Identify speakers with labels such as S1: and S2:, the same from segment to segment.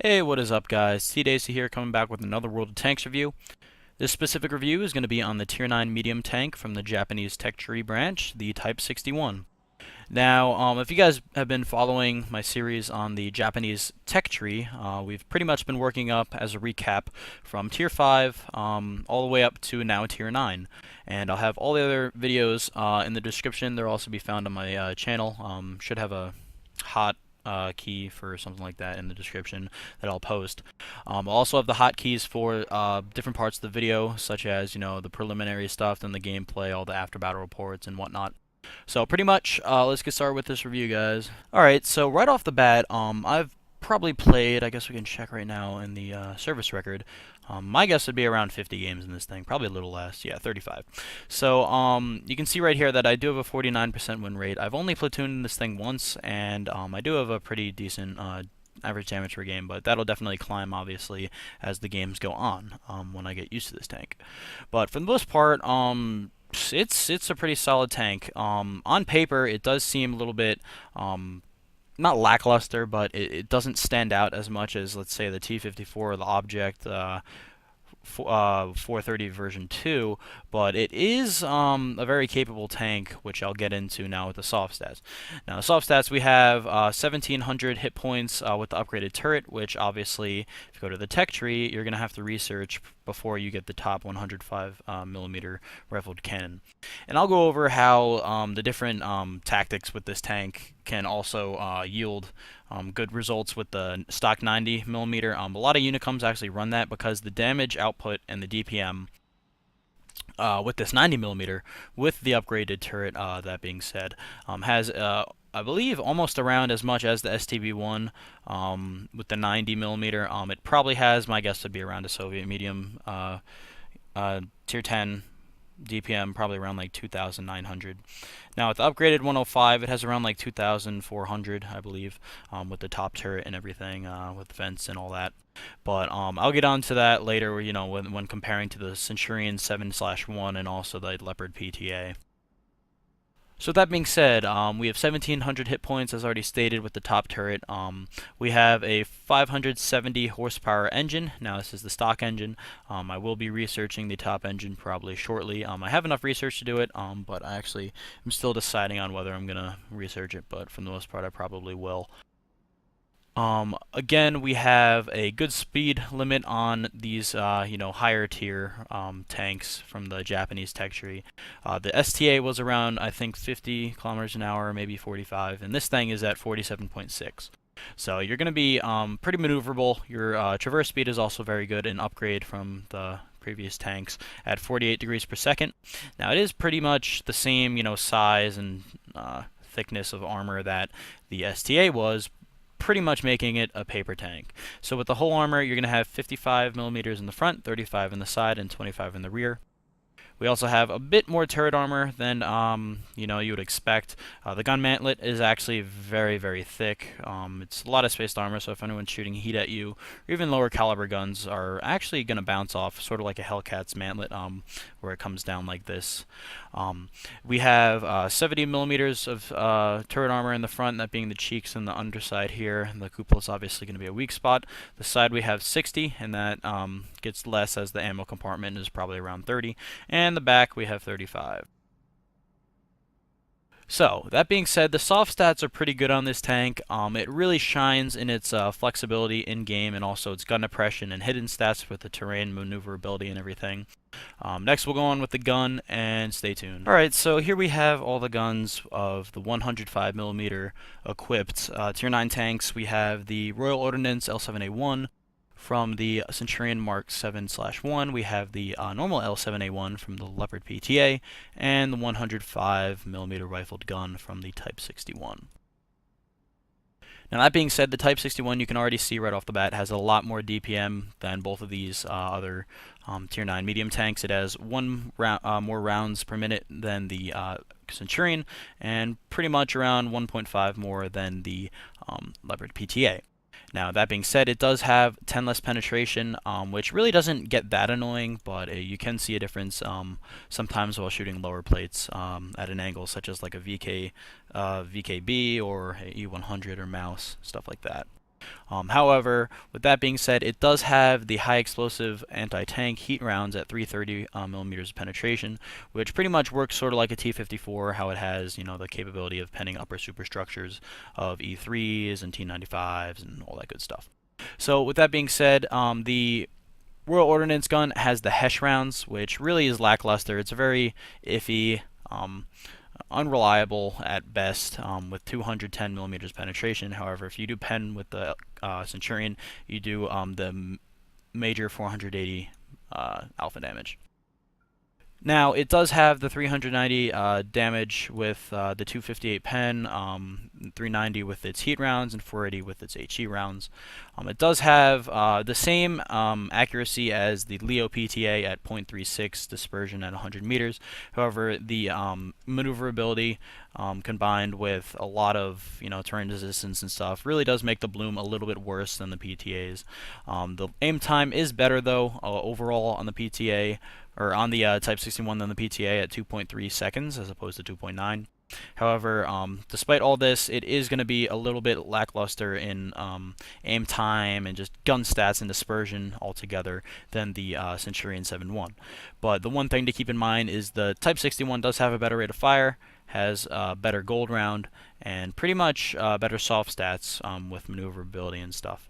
S1: Hey, what is up, guys? T-Daisy here, coming back with another World of Tanks review. This specific review is going to be on the Tier 9 medium tank from the Japanese tech tree branch, the Type 61. Now, if you guys have been following my series on the Japanese tech tree, we've pretty much been working up as a recap from Tier 5 all the way up to now Tier 9. And I'll have all the other videos in the description. They'll also be found on my channel. Should have a hot key for something like that in the description that I'll post. I'll also have the hotkeys for different parts of the video, such as, the preliminary stuff, then the gameplay, all the after battle reports and whatnot. So pretty much, let's get started with this review, guys. Alright, so right off the bat, I've probably played, I guess we can check right now in the service record. My guess would be around 50 games in this thing, probably a little less, yeah, 35. So you can see right here that I do have a 49% win rate. I've only platooned this thing once, and I do have a pretty decent average damage per game, but that'll definitely climb, obviously, as the games go on, when I get used to this tank. But for the most part, it's a pretty solid tank. On paper, it does seem a little bit not lackluster, but it doesn't stand out as much as, let's say, the T-54 or the Object 430 version 2, but it is a very capable tank, which I'll get into now with the soft stats. Now, the soft stats, we have 1,700 hit points with the upgraded turret, which obviously, if you go to the tech tree, you're going to have to research before you get the top 105 millimeter rifled cannon. And I'll go over how the different tactics with this tank can also yield good results with the stock 90 millimeter. A lot of Unicoms actually run that because the damage output and the DPM with this 90 millimeter, with the upgraded turret, that being said, has I believe almost around as much as the STB1 with the 90 millimeter. It probably has, my guess would be around a Soviet medium tier 10 DPM, probably around like 2,900. Now with the upgraded 105, it has around like 2,400, I believe, with the top turret and everything, with vents and all that. But I'll get on to that later, when comparing to the Centurion 7/1 and also the Leopard PTA. So that being said, we have 1,700 hit points, as already stated, with the top turret. We have a 570 horsepower engine. Now, this is the stock engine. I will be researching the top engine probably shortly. I have enough research to do it, but I actually am still deciding on whether I'm going to research it, but for the most part, I probably will. Again, we have a good speed limit on these, higher tier tanks from the Japanese tech tree. The STA was around, I think, 50 kilometers an hour, maybe 45, and this thing is at 47.6. So you're going to be pretty maneuverable. Your traverse speed is also very good, an upgrade from the previous tanks at 48 degrees per second. Now, it is pretty much the same, size and thickness of armor that the STA was, pretty much making it a paper tank. So with the whole armor, you're going to have 55 millimeters in the front, 35 in the side, and 25 in the rear. We also have a bit more turret armor than you would expect. The gun mantlet is actually very, very thick. It's a lot of spaced armor, so if anyone's shooting heat at you, or even lower caliber guns are actually going to bounce off, sort of like a Hellcat's mantlet, where it comes down like this. We have 70 millimeters of turret armor in the front, that being the cheeks and the underside here. And the cupola is obviously going to be a weak spot. The side we have 60, and that gets less as the ammo compartment is probably around 30. And the back we have 35. So, that being said, the soft stats are pretty good on this tank. It really shines in its flexibility in-game and also its gun depression and hidden stats with the terrain maneuverability and everything. Next, we'll go on with the gun, and stay tuned. Alright, so here we have all the guns of the 105mm equipped Tier 9 tanks. We have the Royal Ordnance L7A1. From the Centurion Mark 7/1, we have the normal L7A1 from the Leopard PTA, and the 105mm rifled gun from the Type 61. Now, that being said, the Type 61, you can already see right off the bat, has a lot more DPM than both of these other Tier 9 medium tanks. It has one more rounds per minute than the Centurion, and pretty much around 1.5 more than the Leopard PTA. Now, that being said, it does have 10 less penetration, which really doesn't get that annoying, but you can see a difference sometimes while shooting lower plates at an angle, such as like a VKB or a E100 or mouse, stuff like that. However, with that being said, it does have the high explosive anti-tank heat rounds at 330 millimeters of penetration, which pretty much works sort of like a T-54, how it has, the capability of penning upper superstructures of E3s and T-95s and all that good stuff. So with that being said, the Royal Ordnance gun has the Hesh rounds, which really is lackluster. It's very iffy. Unreliable at best, with 210 millimeters penetration. However, if you do pen with the Centurion, you do the major 480 alpha damage. Now, it does have the 390 damage with the 258 pen, 390 with its heat rounds, and 480 with its HE rounds. It does have the same accuracy as the Leo PTA at 0.36, dispersion at 100 meters. However, the maneuverability combined with a lot of terrain resistance and stuff really does make the bloom a little bit worse than the PTAs. The aim time is better though overall on the PTA, or on the Type 61 than the PTA at 2.3 seconds as opposed to 2.9. However, despite all this, it is going to be a little bit lackluster in aim time and just gun stats and dispersion altogether than the Centurion 7.1. But the one thing to keep in mind is the Type 61 does have a better rate of fire, has a better gold round, and pretty much better soft stats with maneuverability and stuff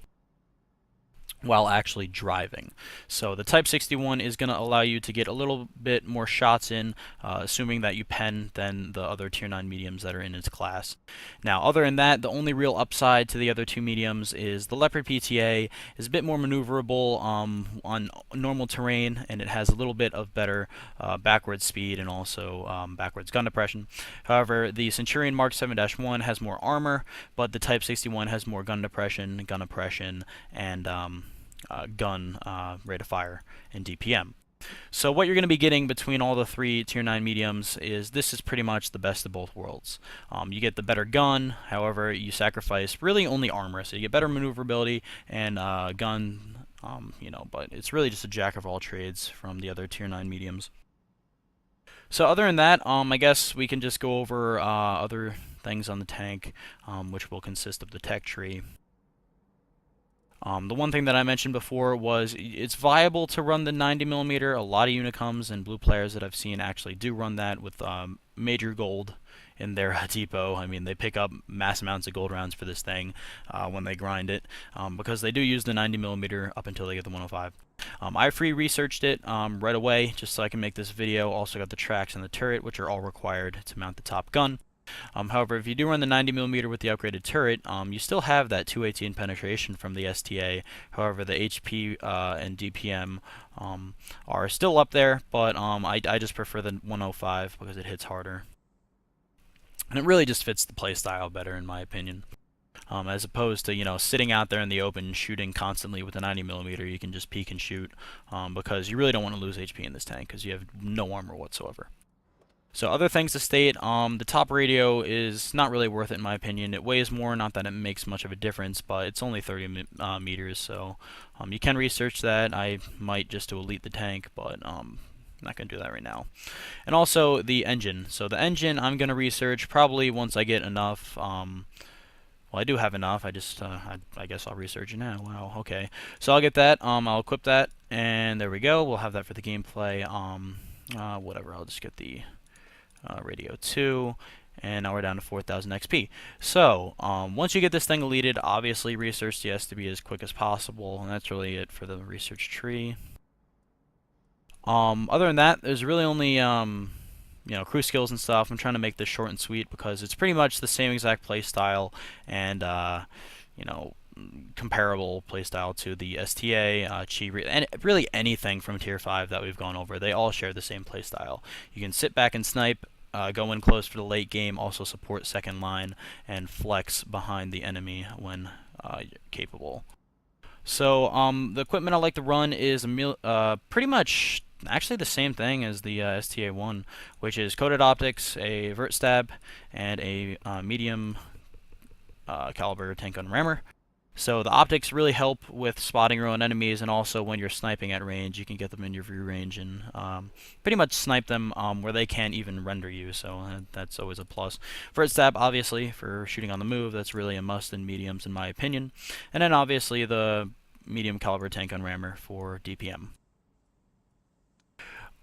S1: while actually driving. So the Type 61 is going to allow you to get a little bit more shots in, assuming that you pen than the other Tier 9 mediums that are in its class. Now, other than that, the only real upside to the other two mediums is the Leopard PTA is a bit more maneuverable on normal terrain, and it has a little bit of better backwards speed and also backwards gun depression. However, the Centurion Mark 7-1 has more armor, but the Type 61 has more gun depression, and gun rate of fire and DPM. So what you're going to be getting between all the three Tier 9 mediums is this is pretty much the best of both worlds. You get the better gun, however, you sacrifice really only armor, so you get better maneuverability and gun, but it's really just a jack of all trades from the other Tier 9 mediums. So other than that, I guess we can just go over other things on the tank, which will consist of the tech tree. The one thing that I mentioned before was it's viable to run the 90mm. A lot of Unicums and blue players that I've seen actually do run that with major gold in their depot. I mean, they pick up mass amounts of gold rounds for this thing when they grind it, because they do use the 90mm up until they get the 105. I free researched it right away just so I can make this video. Also got the tracks and the turret, which are all required to mount the top gun. However, if you do run the 90mm with the upgraded turret, you still have that 218 penetration from the STA. However, the HP and DPM are still up there, but I just prefer the 105 because it hits harder. And it really just fits the playstyle better, in my opinion. As opposed to, sitting out there in the open shooting constantly with the 90mm, you can just peek and shoot, because you really don't want to lose HP in this tank because you have no armor whatsoever. So other things to state, the top radio is not really worth it in my opinion. It weighs more, not that it makes much of a difference, but it's only 30 meters, so you can research that. I might just to elite the tank, but I'm not going to do that right now. And also the engine. So the engine I'm going to research probably once I get enough. Well, I do have enough. I guess I'll research it now. Wow, okay. So I'll get that. I'll equip that, and there we go. We'll have that for the gameplay. Whatever, I'll just get the radio 2, and now we're down to 4,000 XP. So once you get this thing deleted, obviously research the STB as quick as possible, and that's really it for the research tree. Other than that, there's really only crew skills and stuff. I'm trying to make this short and sweet because it's pretty much the same exact play style and comparable playstyle to the STA, Chi, and really anything from Tier 5 that we've gone over. They all share the same playstyle. You can sit back and snipe, go in close for the late game, also support second line, and flex behind the enemy when capable. So the equipment I like to run is pretty much actually the same thing as the STA-1, which is coated optics, a vert stab, and a medium caliber tank gun rammer. So the optics really help with spotting your own enemies, and also when you're sniping at range, you can get them in your view range and pretty much snipe them where they can't even render you. So that's always a plus. First stab, obviously, for shooting on the move, that's really a must in mediums, in my opinion. And then obviously the medium caliber tank unrammer for DPM.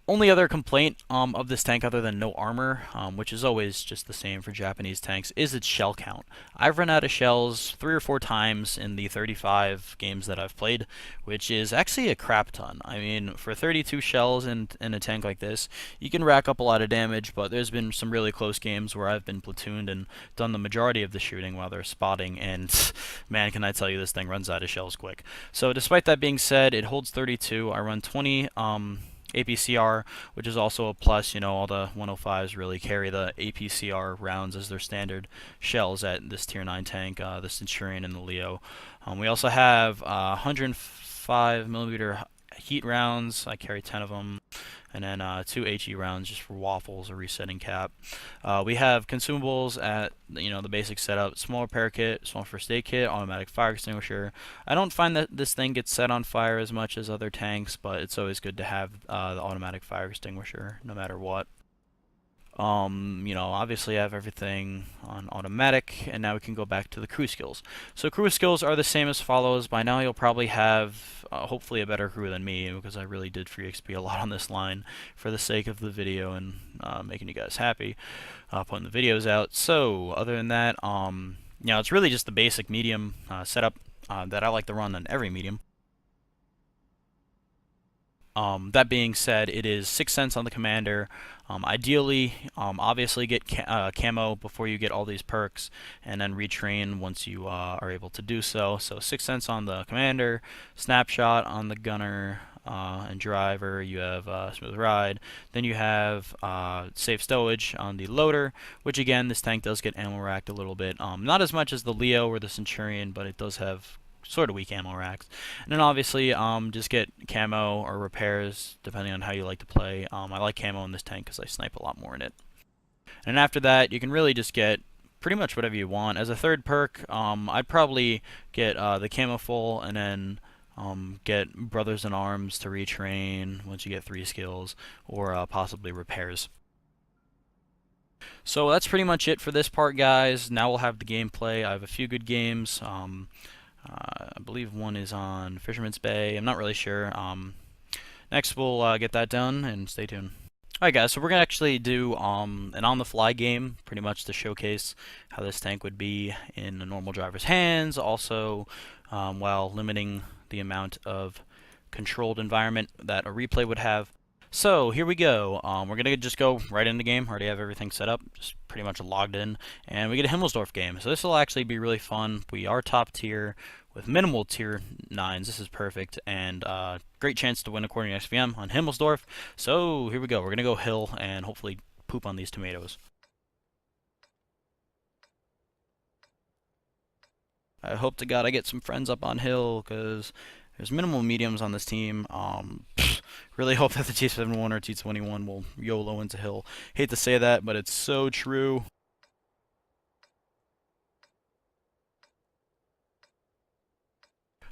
S1: Only other complaint of this tank, other than no armor, which is always just the same for Japanese tanks, is its shell count. I've run out of shells 3 or 4 times in the 35 games that I've played, which is actually a crap ton. I mean, for 32 shells in a tank like this, you can rack up a lot of damage, but there's been some really close games where I've been platooned and done the majority of the shooting while they're spotting, and man, can I tell you, this thing runs out of shells quick. So despite that being said, it holds 32. I run 20 APCR, which is also a plus. You know, all the 105s really carry the APCR rounds as their standard shells at this tier 9 tank, the Centurion and the Leo. We also have 105 millimeter heat rounds. I carry 10 of them, and then 2 HE rounds just for waffles or resetting cap. We have consumables at the basic setup: small repair kit, small first aid kit, automatic fire extinguisher. I don't find that this thing gets set on fire as much as other tanks, but it's always good to have the automatic fire extinguisher no matter what. Obviously I have everything on automatic, and now we can go back to the crew skills. So crew skills are the same as follows. By now you'll probably have, hopefully, a better crew than me, because I really did free XP a lot on this line for the sake of the video and making you guys happy, putting the videos out. So other than that, it's really just the basic medium setup that I like to run on every medium. That being said, it is 6 cents on the commander. Ideally, obviously get camo before you get all these perks, and then retrain once you are able to do so. So 6 cents on the commander, snapshot on the gunner and driver. You have smooth ride. Then you have safe stowage on the loader, which again, this tank does get ammo racked a little bit. Not as much as the Leo or the Centurion, but it does have sort of weak ammo racks. And then obviously just get camo or repairs depending on how you like to play. I like camo in this tank because I snipe a lot more in it. And after that, you can really just get pretty much whatever you want. As a third perk, I'd probably get the camo full, and then get Brothers in Arms to retrain once you get 3 skills, or possibly repairs. So that's pretty much it for this part, guys. Now we'll have the gameplay. I have a few good games. I believe one is on Fisherman's Bay. I'm not really sure. Next, we'll get that done, and stay tuned. Alright guys, so we're going to actually do an on-the-fly game, pretty much to showcase how this tank would be in a normal driver's hands, also while limiting the amount of controlled environment that a replay would have. So here we go. We're going to just go right in the game. Already have everything set up, just pretty much logged in, and we get a Himmelsdorf game. So this will actually be really fun. We are top tier with minimal tier 9s. This is perfect, and great chance to win according to XVM on Himmelsdorf. So here we go. We're going to go hill and hopefully poop on these tomatoes. I hope to God I get some friends up on hill, because there's minimal mediums on this team. Really hope that the T71 or T21 will YOLO into hill. Hate to say that, but it's so true.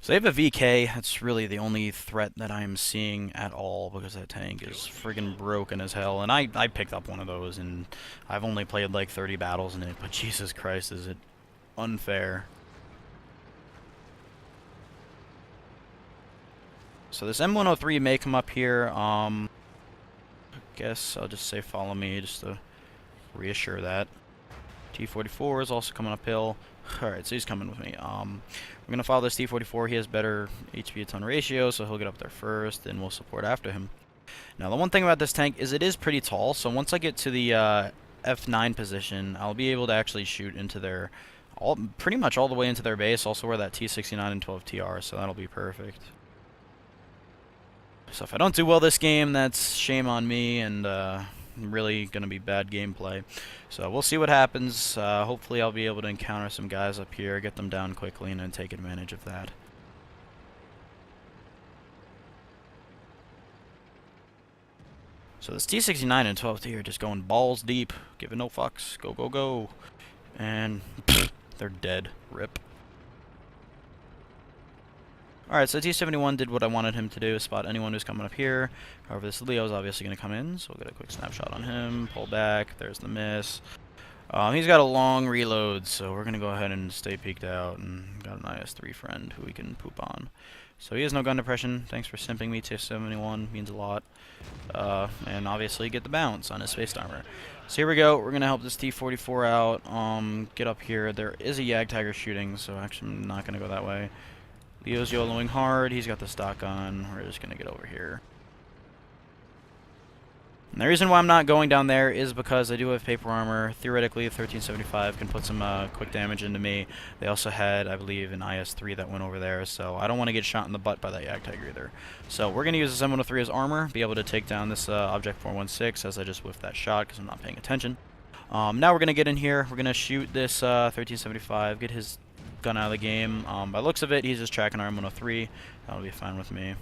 S1: So they have a VK. That's really the only threat that I'm seeing at all, because that tank is friggin' broken as hell. And I picked up one of those, and I've only played like 30 battles in it, but Jesus Christ, is it unfair. So this M103 may come up here. I guess I'll just say follow me just to reassure that. T44 is also coming uphill. Alright, so he's coming with me. We're going to follow this T44. He has better HP to ton ratio, so he'll get up there first, and we'll support after him. Now, the one thing about this tank is it is pretty tall, so once I get to the F9 position, I'll be able to actually shoot into their, pretty much all the way into their base, also where that T69 and 12TR, so that'll be perfect. So if I don't do well this game, that's shame on me, and really going to be bad gameplay. So we'll see what happens. Hopefully I'll be able to encounter some guys up here, get them down quickly, and then take advantage of that. So this T69 and 12T are just going balls deep, giving no fucks. Go, go, go. And they're dead. Rip. Alright, so T-71 did what I wanted him to do, spot anyone who's coming up here. However, this Leo is obviously going to come in, so we'll get a quick snapshot on him, pull back, there's the miss. He's got a long reload, so we're going to go ahead and stay peeked out, and got an IS-3 friend who we can poop on. So he has no gun depression. Thanks for simping me, T-71, means a lot. And obviously get the bounce on his space armor. So here we go, we're going to help this T-44 out, get up here. There is a Yag Tiger shooting, so actually I'm not going to go that way. Leo's YOLOing hard, he's got the stock on, we're just going to get over here. And the reason why I'm not going down there is because I do have paper armor. Theoretically, 1375 can put some quick damage into me. They also had, I believe, an IS-3 that went over there, so I don't want to get shot in the butt by that Yag Tiger either. So we're going to use the M103 as armor, be able to take down this Object 416 as I just whiffed that shot because I'm not paying attention. Now we're going to get in here, we're going to shoot this 1375, get his gun out of the game. By looks of it, he's just tracking our M103. That'll be fine with me.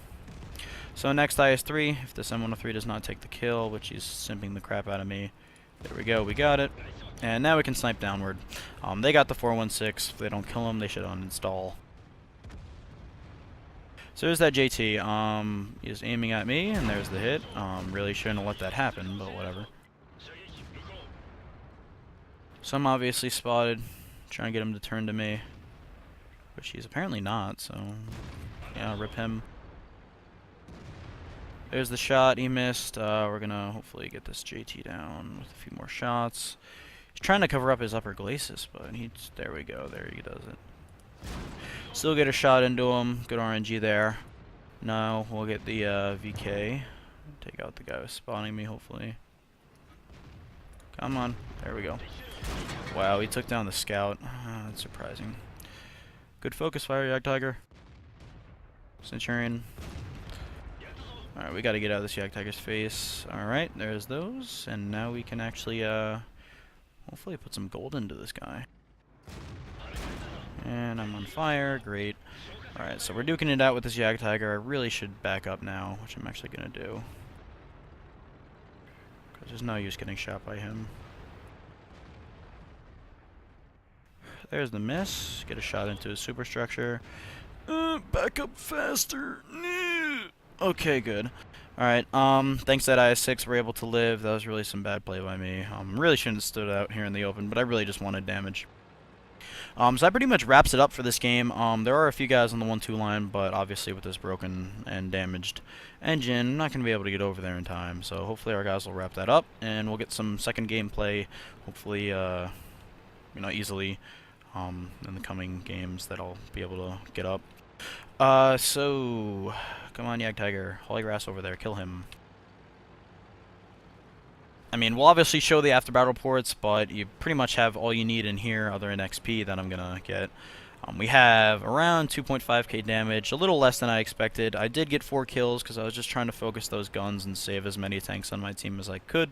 S1: So next IS-3, if this M103 does not take the kill, which he's simping the crap out of me. There we go, we got it. And now we can snipe downward. They got the 416. If they don't kill him, they should uninstall. So there's that JT. He's aiming at me, and there's the hit. Really shouldn't have let that happen, but whatever. So I'm obviously spotted, trying to get him to turn to me. Which he's apparently not, so yeah, rip him. There's the shot, he missed. We're gonna hopefully get this JT down with a few more shots. He's trying to cover up his upper glacis, but there we go, there he does it. Still get a shot into him, good RNG there. Now we'll get the VK. Take out the guy who's spawning me, hopefully. Come on, there we go. Wow, he took down the scout. That's surprising. Good focus fire, Yag Tiger. Centurion. Alright, we gotta get out of this Yag Tiger's face. Alright, there's those. And now we can actually, hopefully put some gold into this guy. And I'm on fire. Great. Alright, so we're duking it out with this Yag Tiger. I really should back up now, which I'm actually gonna do. Because there's no use getting shot by him. There's the miss. Get a shot into his superstructure. Back up faster. Okay, good. Alright, thanks to that IS-6, we're able to live. That was really some bad play by me. Really shouldn't have stood out here in the open, but I really just wanted damage. So that pretty much wraps it up for this game. There are a few guys on the 1-2 line, but obviously with this broken and damaged engine, I'm not going to be able to get over there in time. So hopefully our guys will wrap that up, and we'll get some second gameplay, hopefully, easily, in the coming games that I'll be able to get up. So, come on, Yag Tiger. Holy grass over there. Kill him. I mean, we'll obviously show the after battle reports, but you pretty much have all you need in here other than XP that I'm gonna get. We have around 2.5k damage, a little less than I expected. I did get 4 kills because I was just trying to focus those guns and save as many tanks on my team as I could.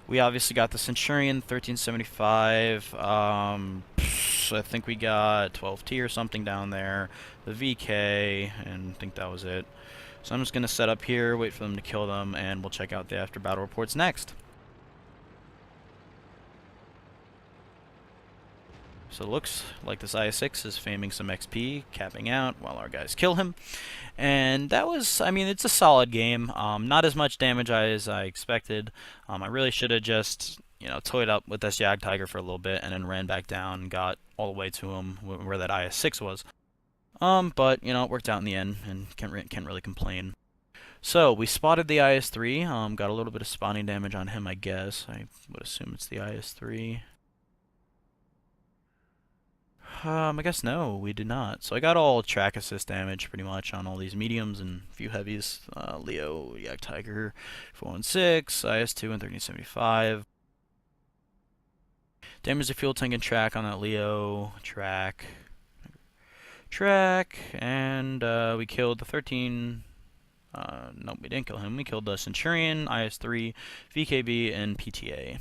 S1: We obviously got the Centurion, 1375. I think we got 12T or something down there. The VK, and I think that was it. So I'm just going to set up here, wait for them to kill them, and we'll check out the after battle reports next. So it looks like this IS-6 is faming some XP, capping out while our guys kill him. And that was, I mean, it's a solid game. Not as much damage as I expected. I really should have just, toyed up with this Yag Tiger for a little bit and then ran back down and got all the way to him where that IS-6 was. But, it worked out in the end and can't really complain. So, we spotted the IS-3, got a little bit of spawning damage on him, I guess. I would assume it's the IS-3. I guess no, we did not. So I got all track assist damage pretty much on all these mediums and a few heavies. Leo, Yag Tiger, 416, IS-2, and 1375. Damage the fuel tank and track on that Leo. Track. And we killed the 13... nope, we didn't kill him. We killed the Centurion, IS-3, VKB, and PTA.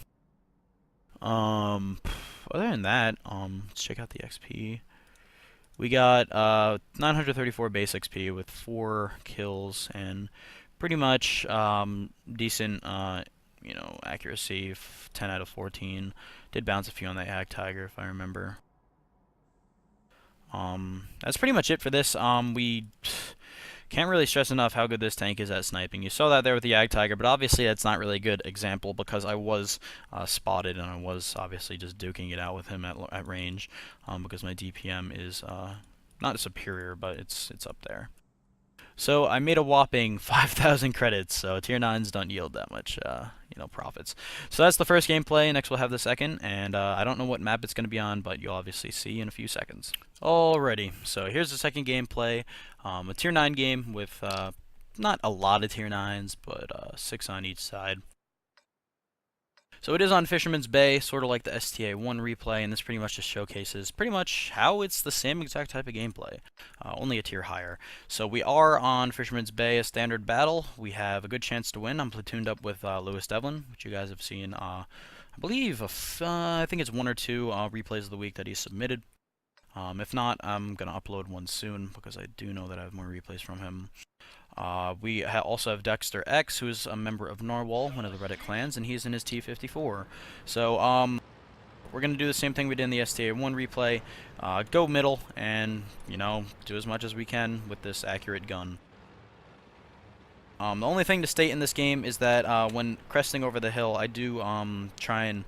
S1: Other than that, let's check out the XP. We got 934 base XP with 4 kills and pretty much decent, accuracy, 10 out of 14. Did bounce a few on that Yag Tiger, if I remember. That's pretty much it for this. We can't really stress enough how good this tank is at sniping. You saw that there with the Ag Tiger, but obviously that's not really a good example because I was spotted and I was obviously just duking it out with him at range because my DPM is not superior, but it's up there. So I made a whopping 5,000 credits, so tier 9s don't yield that much, profits. So that's the first gameplay. Next we'll have the second, and I don't know what map it's going to be on, but you'll obviously see in a few seconds. Alrighty, so here's the second gameplay. A tier 9 game with not a lot of tier 9s, but 6 on each side. So it is on Fisherman's Bay, sort of like the STA1 replay, and this pretty much just showcases pretty much how it's the same exact type of gameplay, only a tier higher. So we are on Fisherman's Bay, a standard battle. We have a good chance to win. I'm platooned up with Lewis Devlin, which you guys have seen, I believe, I think it's 1 or 2 replays of the week that he submitted. If not, I'm going to upload one soon because I do know that I have more replays from him. We also have Dexter X, who is a member of Narwhal, one of the Reddit clans, and he's in his T54. So, we're going to do the same thing we did in the STA1 replay. Go middle and, do as much as we can with this accurate gun. The only thing to state in this game is that when cresting over the hill, I do try and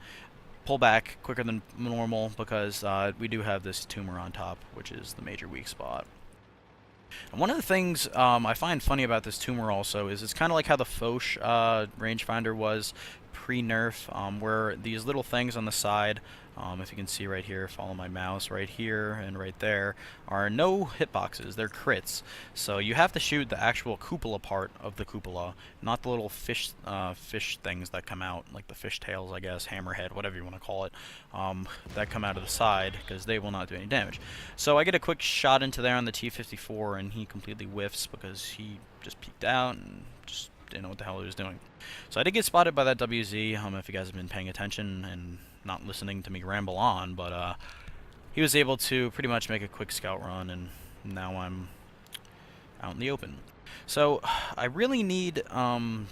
S1: pull back quicker than normal because we do have this tumor on top, which is the major weak spot. And one of the things I find funny about this tumor also is it's kind of like how the Foch rangefinder was pre-nerf, where these little things on the side, if you can see right here, follow my mouse, right here and right there, are no hitboxes, they're crits. So you have to shoot the actual cupola part of the cupola, not the little fish things that come out, like the fish tails, I guess, hammerhead, whatever you want to call it, that come out of the side, because they will not do any damage. So I get a quick shot into there on the T-54, and he completely whiffs because he just peeked out and just didn't know what the hell he was doing. So I did get spotted by that WZ, if you guys have been paying attention and not listening to me ramble on, but he was able to pretty much make a quick scout run, and now I'm out in the open. So I really need, to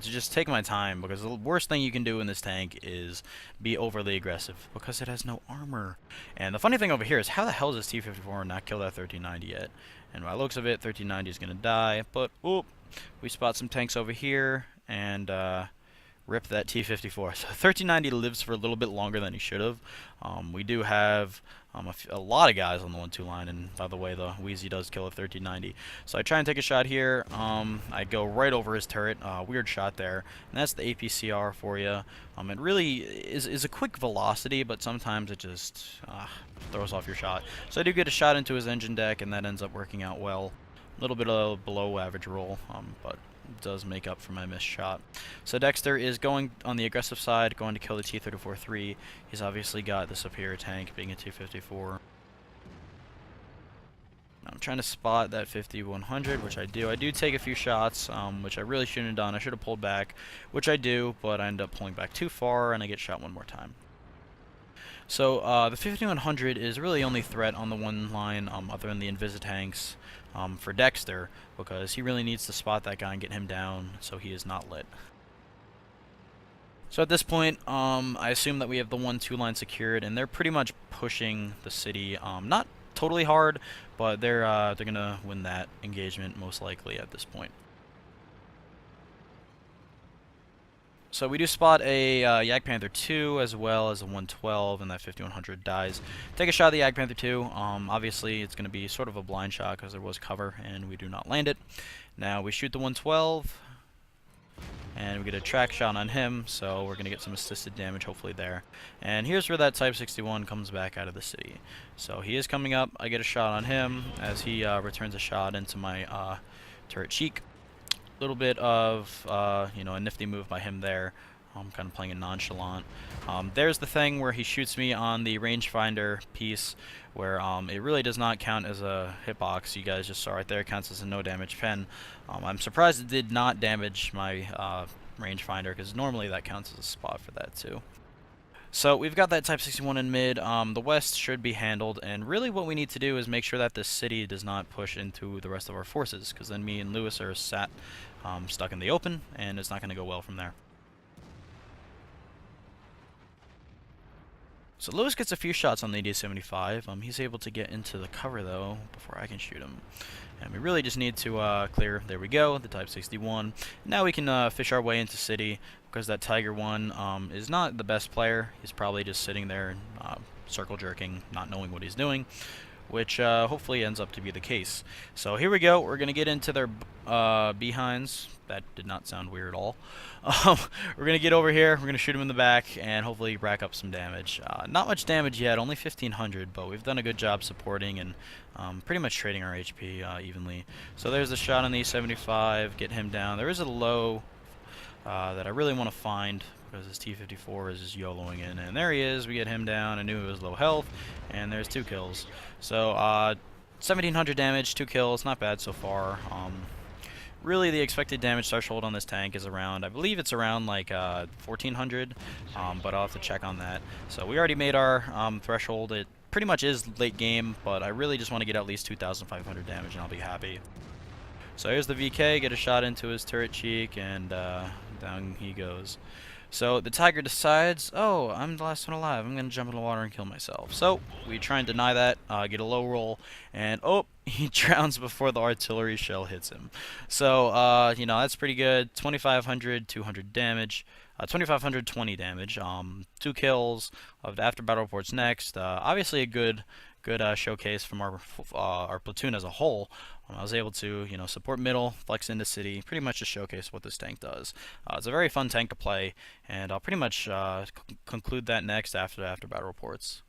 S1: just take my time, because the worst thing you can do in this tank is be overly aggressive, because it has no armor. And the funny thing over here is, how the hell does T-54 not kill that 1390 yet? And by the looks of it, 1390 is going to die, but, oop, we spot some tanks over here, and, rip that T-54. So 1390 lives for a little bit longer than he should have. We do have a lot of guys on the 1-2 line, and by the way, the Wheezy does kill a 1390. So I try and take a shot here. I go right over his turret. Weird shot there. And that's the APCR for you. It really is a quick velocity, but sometimes it just throws off your shot. So I do get a shot into his engine deck, and that ends up working out well. A little bit of below average roll, but does make up for my missed shot. So Dexter is going on the aggressive side, going to kill the T-34-3. He's obviously got the superior tank, being a T-54. I'm trying to spot that 50-100, which I do. I do take a few shots, which I really shouldn't have done. I should have pulled back, which I do, but I end up pulling back too far, and I get shot one more time. So the 5100 is really the only threat on the one line other than the Invisitanks for Dexter, because he really needs to spot that guy and get him down so he is not lit. So at this point, I assume that we have the 1-2 line secured, and they're pretty much pushing the city, not totally hard, but they're gonna win that engagement most likely at this point. So we do spot a Jagdpanther 2 as well as a 112, and that 5100 dies. Take a shot at the Jagdpanther 2. Obviously, it's going to be sort of a blind shot because there was cover, and we do not land it. Now we shoot the 112, and we get a track shot on him, so we're going to get some assisted damage hopefully there. And here's where that Type 61 comes back out of the city. So he is coming up. I get a shot on him as he returns a shot into my turret cheek. Little bit of a nifty move by him there. Kind of playing it nonchalant. There's the thing where he shoots me on the rangefinder piece, where it really does not count as a hitbox. You guys just saw right there, it counts as a no damage pen. I'm surprised it did not damage my rangefinder, because normally that counts as a spot for that too. So we've got that Type 61 in mid. The west should be handled, and really what we need to do is make sure that this city does not push into the rest of our forces, because then me and Lewis are stuck in the open, and it's not going to go well from there. So Lewis gets a few shots on the AD-75. He's able to get into the cover though before I can shoot him. And we really just need to clear. There we go, the Type 61. Now we can fish our way into city because that Tiger 1 is not the best player. He's probably just sitting there circle jerking, not knowing what he's doing, which hopefully ends up to be the case. So here we go. We're going to get into their behinds. That did not sound weird at all. We're going to get over here. We're going to shoot him in the back and hopefully rack up some damage. Not much damage yet, only 1,500, but we've done a good job supporting and pretty much trading our HP evenly. So there's the shot on the E75. Get him down. There is a low that I really want to find because his T-54 is just YOLOing in. And there he is. We get him down. I knew it was low health. And there's 2 kills. So 1,700 damage, 2 kills. Not bad so far. Really, the expected damage threshold on this tank is around, I believe it's around like 1,400, but I'll have to check on that. So we already made our threshold. It pretty much is late game, but I really just want to get at least 2,500 damage and I'll be happy. So here's the VK, get a shot into his turret cheek, and down he goes. So the Tiger decides, oh, I'm the last one alive. I'm going to jump in the water and kill myself. So we try and deny that, get a low roll, and oh, he drowns before the artillery shell hits him. So, you know, that's pretty good. 2,500, 200 damage. 2,520 damage. 2 kills. After battle reports next. Obviously a good showcase from our platoon as a whole. I was able to, you know, support middle, flex into city, pretty much just showcase what this tank does. It's a very fun tank to play, and I'll pretty much conclude that next after battle reports.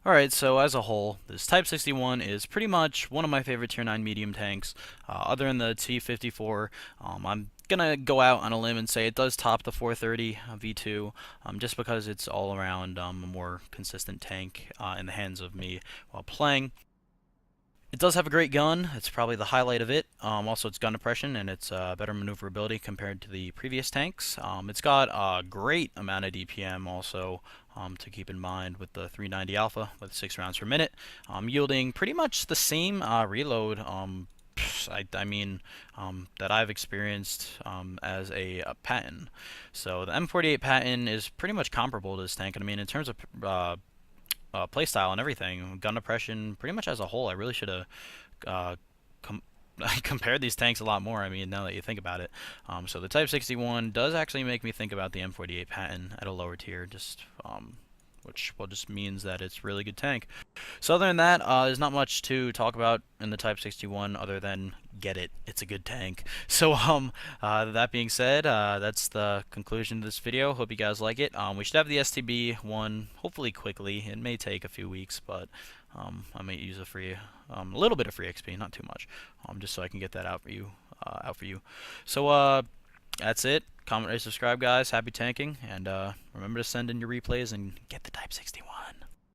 S1: Alright, so as a whole, this Type 61 is pretty much one of my favorite Tier 9 medium tanks. Other than the T-54, I'm gonna go out on a limb and say it does top the 430 V2, just because it's all around a more consistent tank in the hands of me while playing. It does have a great gun. It's probably the highlight of it. Also, its gun depression and its better maneuverability compared to the previous tanks. It's got a great amount of DPM also to keep in mind with the 390 Alpha with 6 rounds per minute, yielding pretty much the same reload. I mean, that I've experienced as a Patton. So the M48 Patton is pretty much comparable to this tank. And I mean, in terms of playstyle and everything, gun depression, pretty much as a whole, I really should have compared these tanks a lot more. I mean, now that you think about it. So the Type 61 does actually make me think about the M48 Patton at a lower tier, which just means that it's a really good tank. So other than that, there's not much to talk about in the Type 61 other than get it. It's a good tank. So that being said, that's the conclusion of this video. Hope you guys like it. We should have the STB one hopefully quickly. It may take a few weeks, but I may use a little bit of free XP, not too much, just so I can get that out for you. So that's it. Comment, rate, subscribe, guys. Happy tanking, and remember to send in your replays and get the Type 61.